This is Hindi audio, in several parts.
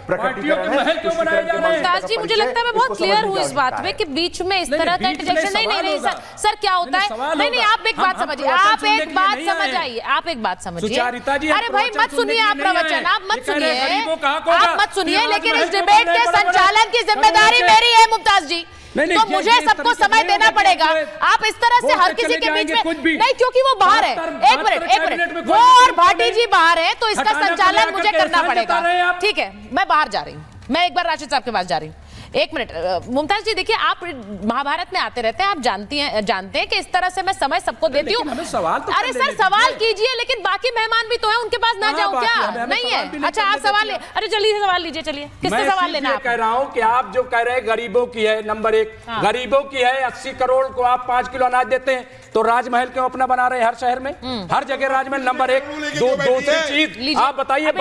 प्रकटीकरण है। मुमताज जी, मुझे लगता है मैं बहुत क्लियर हूँ इस बात में कि बीच में इस तरह का इंटरजेक्शन नहीं सर क्या होता है। नहीं, आप एक बात समझिए, आप एक बात समझ आइए, आप एक बात समझिए। अरे भाई मत सुनिए आप प्रवचन, आप मत सुनिए, लेकिन इस डिबेट के संचालन की जिम्मेदारी मेरी है मुमताज जी, तो मुझे सबको समय देना पड़ेगा। आप इस तरह से हर किसी के बीच में नहीं, क्योंकि वो बाहर है। एक मिनट, वो और भाटी जी बाहर है, तो इसका संचालन मुझे करना पड़ेगा। ठीक है, मैं बाहर जा रही हूँ, मैं एक बार राशिद साहब के पास जा रही हूँ। एक मिनट मुमताज जी, देखिए आप महाभारत में आते रहते हैं, आप जानते हैं कि इस तरह से मैं समय सबको देती हूँ। अरे सर सवाल कीजिए, लेकिन बाकी मेहमान भी तो हैं, उनके पास ना जाऊँ क्या? नहीं है? अच्छा आप सवाल अरे चलिए सवाल लीजिए, चलिए किससे सवाल लेना है? कह रहा हूँ कि आप जो कह रहे हैं गरीबों की है, नंबर एक गरीबों की है। 80 करोड़ को आप 5 किलो अनाज देते हैं, तो राजमहल क्यों अपना बना रहे हैं हर शहर में, हर जगह राजमहल नंबर एक। दूसरी चीज आप बताइए,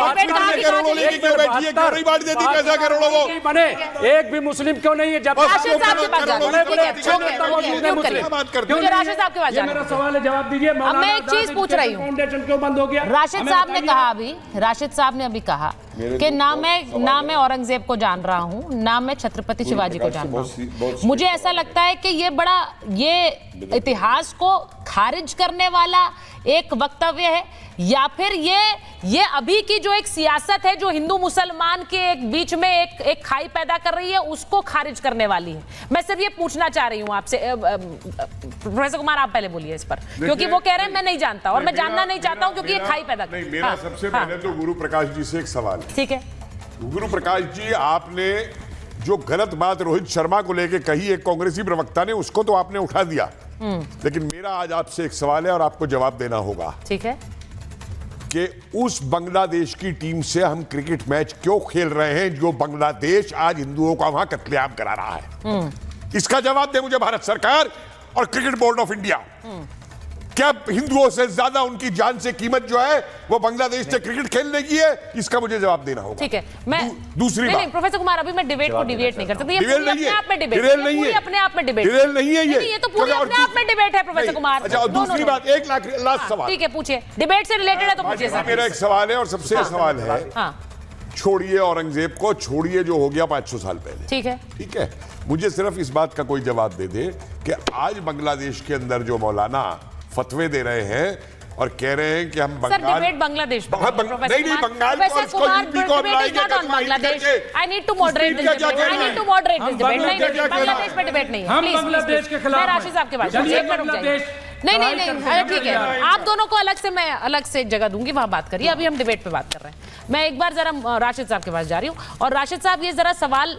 बने एक भी मुस्लिम क्यों नहीं है? जब राशिद साहब के पास मेरा सवाल है, जवाब दीजिए। मैं एक चीज पूछ रही हूँ, फाउंडेशन क्यों बंद हो गया? राशिद साहब ने कहा अभी, राशिद साहब ने अभी कहा कि ना मैं औरंगजेब को जान रहा हूँ, ना मैं छत्रपति शिवाजी को जान रहा हूँ। मुझे ऐसा लगता है कि ये इतिहास को खारिज करने वाला एक वक्तव्य है, या फिर ये अभी की जो एक सियासत है जो हिंदू मुसलमान के एक बीच में एक खाई पैदा कर रही है, उसको खारिज करने वाली है। मैं सिर्फ ये पूछना चाह रही हूँ आपसे। प्रोफेसर कुमार आप पहले बोलिए इस पर, क्योंकि वो कह रहे हैं मैं नहीं जानता और मैं जानना नहीं चाहता हूँ, क्योंकि ये खाई पैदा कर। मेरा सबसे पहले तो गुरु प्रकाश जी से एक सवाल है। ठीक है गुरु प्रकाश जी, आपने जो गलत बात रोहित शर्मा को लेके कही एक कांग्रेसी प्रवक्ता ने, उसको तो आपने उठा दिया, लेकिन मेरा आज आपसे एक सवाल है और आपको जवाब देना होगा। ठीक है कि उस बांग्लादेश की टीम से हम क्रिकेट मैच क्यों खेल रहे हैं जो बांग्लादेश आज हिंदुओं का वहां कत्लेआम करा रहा है? इसका जवाब दे मुझे भारत सरकार और क्रिकेट बोर्ड ऑफ इंडिया। क्या हिंदुओं से ज्यादा उनकी जान से कीमत जो है वो बांग्लादेश से क्रिकेट खेलने की है? इसका मुझे जवाब देना होगा। ठीक है, मैं दूसरी बात, प्रोफेसर कुमार अभी मैं डिबेट को डिबेट नहीं कर सकती। ये अपने आप में डिबेट अपने आप में डिबेट ये तो पूरी अपने आप में डिबेट है प्रोफेसर कुमार। अच्छा, और दूसरी बात, एक लास्ट सवाल। ठीक है पूछिए, डिबेट से रिलेटेड है तो पूछिए सर। मेरा एक सवाल है और सबसे सवाल है, छोड़िए औरंगजेब को, छोड़िए जो हो गया 500 साल पहले। ठीक है, मुझे सिर्फ इस बात का कोई जवाब दे दे कि आज बांग्लादेश के अंदर जो मौलाना फतवे दे रहे हैं और कह रहे हैं कि हम सर डिबेट बांग्लादेश नहीं बंगाल को उसको यूपी को Bangladesh. I need to moderate this debate, I need to moderate this debate. नहीं बांग्लादेश पे डिबेट नहीं है, प्लीज बांग्लादेश के खिलाफ। मैं राशिद साहब के पास नहीं अरे ठीक है, आप दोनों को मैं अलग से जगह दूंगी, वहां बात करिए। अभी हम डिबेट पे बात कर रहे हैं। मैं एक बार जरा राशिद साहब के पास जा रही हूँ। और राशिद साहब, ये जरा सवाल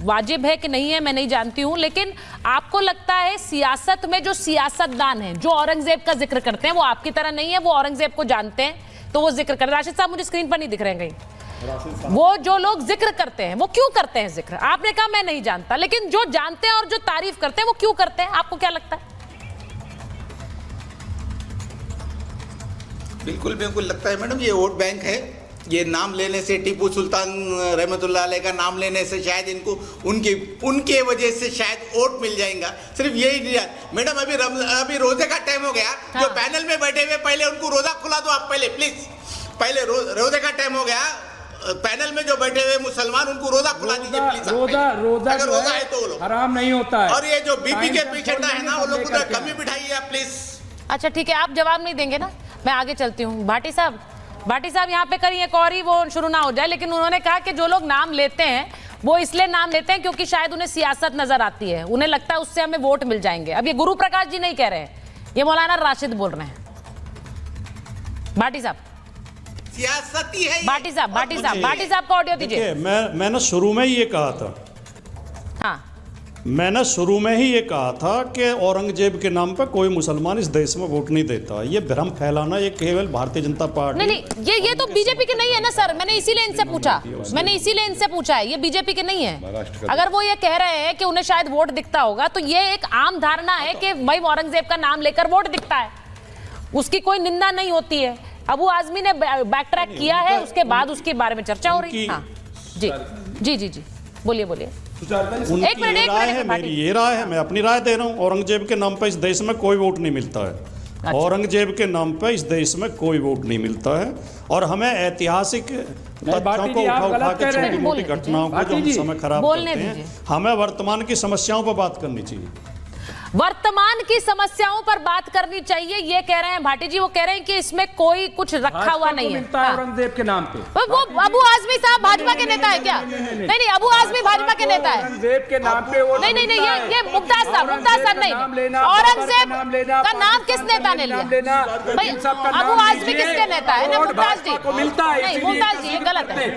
वाजिब है कि नहीं है मैं नहीं जानती हूँ, लेकिन आपको लगता है सियासत में जो सियासतदान हैं जो औरंगजेब का जिक्र करते हैं वो आपकी तरह नहीं है, वो औरंगजेब को जानते हैं तो वो जिक्र करते हैं? राशिद साहब मुझे स्क्रीन पर नहीं दिख रहे हैं कहीं। वो जो लोग जिक्र करते हैं वो क्यों करते हैं जिक्र? आपने कहा मैं नहीं जानता, लेकिन जो जानते हैं और जो तारीफ करते हैं वो क्यों करते हैं? आपको क्या लगता है? बिल्कुल लगता है मैडम, ये वोट बैंक है। ये नाम लेने से, टीपू सुल्तान रहमतुल्लाह अलैह का नाम लेने से शायद इनको उनके वजह से शायद वोट मिल जाएगा, सिर्फ यही नहीं है मैडम। अभी रोजे का टाइम हो गया। जो पैनल में बैठे हुए पहले उनको रोजा खुला दो आप, पहले प्लीज। पहले रोजे का टाइम हो गया, पैनल में जो बैठे हुए मुसलमान उनको रोजा खुला दीजिए प्लीज। रोजा है तो वो लोग हराम नहीं होता है। और ये जो बीपी के पीछे है ना, वो लोग उधर कमी बिठाइए आप प्लीज। अच्छा ठीक है, आप जवाब नहीं देंगे ना, मैं आगे चलती हूँ। भाटी साहब यहाँ पे करिए, एक और ही वो शुरू ना हो जाए। लेकिन उन्होंने कहा कि जो लोग नाम लेते हैं वो इसलिए नाम लेते हैं क्योंकि शायद उन्हें सियासत नजर आती है, उन्हें लगता है उससे हमें वोट मिल जाएंगे। अब ये गुरु प्रकाश जी नहीं कह रहे हैं, ये मौलाना राशिद बोल रहे हैं। भाटी साहब सियासती है। भाटी साहब का ऑडियो दीजिए। मैंने शुरू में ही ये कहा था, मैंने शुरू में ही ये कहा था कि औरंगजेब के नाम पर कोई मुसलमान इस देश में वोट नहीं देता। ये भ्रम फैलाना ये केवल भारतीय जनता पार्टी नहीं, ये तो बीजेपी के नहीं है ना सर। मैंने इसीलिए इनसे पूछा है, ये बीजेपी के नहीं है। अगर वो ये कह रहे हैं कि उन्हें शायद वोट दिखता होगा, तो ये एक आम धारणा है कि भाई औरंगजेब का नाम लेकर वोट दिखता है, उसकी कोई निंदा नहीं होती है। अबू आजमी ने बैक ट्रैक किया है, उसके बाद उसके बारे में चर्चा हो रही है। जी बोलिए। उनकी ये राय है, मेरी ये राय है, मैं अपनी राय दे रहा हूँ। औरंगजेब के नाम पर इस देश में कोई वोट नहीं मिलता है। औरंगजेब के नाम पे इस देश में कोई वोट नहीं मिलता है और हमें ऐतिहासिक तथ्यों को उठा के छोटी मोटी घटनाओं को जो हम समय खराब करते हैं, हमें वर्तमान की समस्याओं पर बात करनी चाहिए। वर्तमान की समस्याओं पर बात करनी चाहिए, ये कह रहे हैं भाटी जी। वो कह रहे हैं कि इसमें कोई कुछ रखा हुआ नहीं है। औरंगजेब के नाम पे वो अबू आजमी साहब भाजपा के नेता है क्या? नहीं, अबू आजमी भाजपा के नेता है। औरंगजेब के नाम पे नहीं, ये मुमताज साहब नहीं। औरंगजेब का नाम किस नेता ने लिया? भाई अबू आजमी किसके नेता है? ना मुमताज जी को मिलता है। नहीं, मुमताज जी ये गलत है।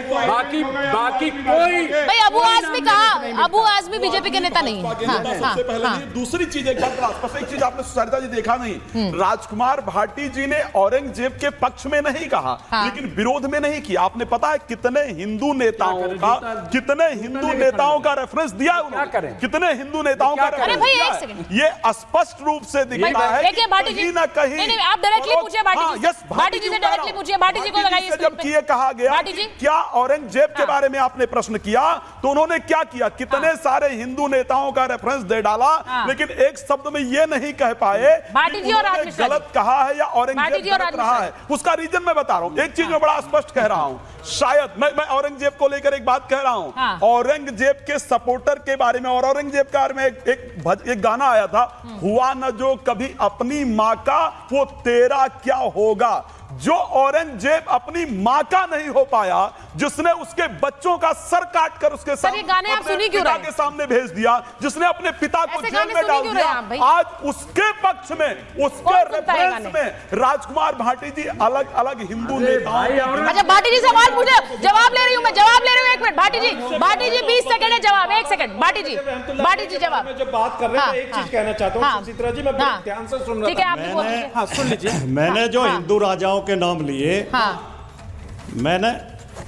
बाकी कोई भाई अबू आजमी कहा, अबू आजमी बीजेपी के नेता नहीं है। दूसरी चीज एक चीज आपने सुचरिता जी देखा नहीं, राजकुमार भाटी जी ने औरंगजेब के पक्ष में नहीं कहा, लेकिन विरोध में नहीं किया। आपने पता है कितने हिंदू नेताओं का रेफरेंस दिया उन्होंने, कितने हिंदू नेताओं का रेफरेंस, ये स्पष्ट रूप से दिखता है कि कहीं ना कहीं आप डायरेक्टली पूछिए भाटी जी से, डायरेक्टली पूछिए भाटी जी को लगाइए। जब ये कहा गया क्या औरंगजेब के बारे में आपने प्रश्न किया तो उन्होंने क्या किया, कितने सारे हिंदू नेताओं का रेफरेंस दे डाला, लेकिन एक शब्द में ये नहीं कह पाए भाटी जी और गलत कहा है या औरंगजेब गलत रहा है। उसका रीजन मैं बता रहा हूं, एक चीज मैं बड़ा स्पष्ट कह रहा हूं, शायद मैं औरंगजेब को लेकर एक बात कह रहा हूं, औरंगजेब के सपोर्टर के बारे में और औरंगजेब के बारे में एक गाना आया था, हुआ न जो कभी अपनी माँ का वो तेरा क्या होगा। जो औरंगजेब अपनी मां का नहीं हो पाया, जिसने उसके बच्चों का सर काटकर उसके पिता के सामने भेज दिया, जिसने अपने पिता को जेल में डाल दिया, आज उसके पक्ष में, उसके रेफरेंस में राजकुमार भाटी जी अलग अलग हिंदू नेताओं। अच्छा भाटी जी सवाल पूछे, जवाब ले रही हूं मैं, एक मिनट भाटी जी 20 सेकंड है जवाब, 1 सेकंड भाटी जी जवाब। जब बात कर रहे हैं एक चीज कहना चाहता हूं सुचित्रा जी, मैं ध्यान से सुन रहा था। ठीक है, आप सुन लीजिए। मैंने जो हिंदू राजाओं के नाम लिए,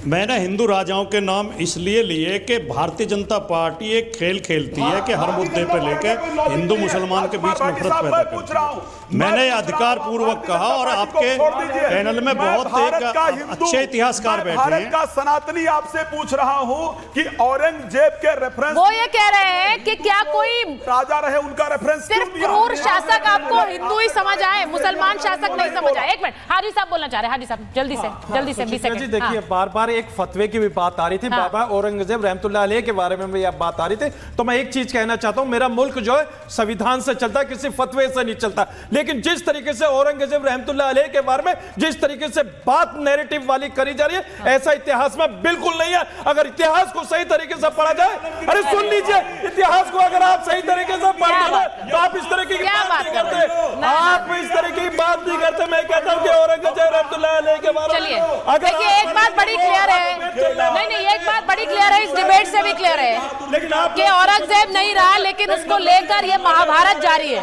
मैंने हिंदू राजाओं के नाम इसलिए लिए कि भारतीय जनता पार्टी एक खेल खेलती है कि हर मुद्दे पर लेकर हिंदू मुसलमान के बीच नफरत पैदा करती है। मैंने अधिकार पूर्वक कहा और आपके पैनल में बहुत अच्छे इतिहासकार बैठे हैं। भारत का सनातनी आपसे पूछ रहा हूं कि औरंगजेब के रेफरेंस, वो ये कह रहे हैं कि क्या कोई राजा रहे उनका रेफरेंस सिर्फ क्रूर शासक आपको हिंदू ही समझ आए, मुसलमान शासक नहीं समझ आए? 1 मिनट, हाजी साहब बोलना चाह रहे हैं, हाजी साहब जल्दी से 20 सेकंड। देखिए बार-बार एक फतवे की भी बात आ रही थी, बाबा औरंगजेब रहमतुल्लाह अलैह के बारे में भी आप बात आ रही थी, तो मैं एक चीज कहना चाहता हूं, मेरा मुल्क जो है संविधान से चलता है, किसी फतवे से नहीं चलता। लेकिन जिस तरीके से औरंगजेब रहमतुल्लाह अलैह के बारे में जिस तरीके से बात नैरेटिव वाली करी जा रही है, ऐसा इतिहास में बिल्कुल नहीं है। अगर इतिहास को सही तरीके से पढ़ा जाए, अरे सुन लीजिए, इतिहास को अगर आप सही तरीके से पढ़ते हैं तो आप इस तरह की बात नहीं करते, आप इस तरह की बात नहीं करते। मैं कहता हूं कि औरंगजेब रहमतुल्लाह अलैह के बारे में अगर एक बात बड़ी क्लियर है, नहीं एक बात बड़ी क्लियर है, इस डिबेट से भी क्लियर है कि औरंगजेब नहीं रहा, लेकिन उसको लेकर ये महाभारत जारी है।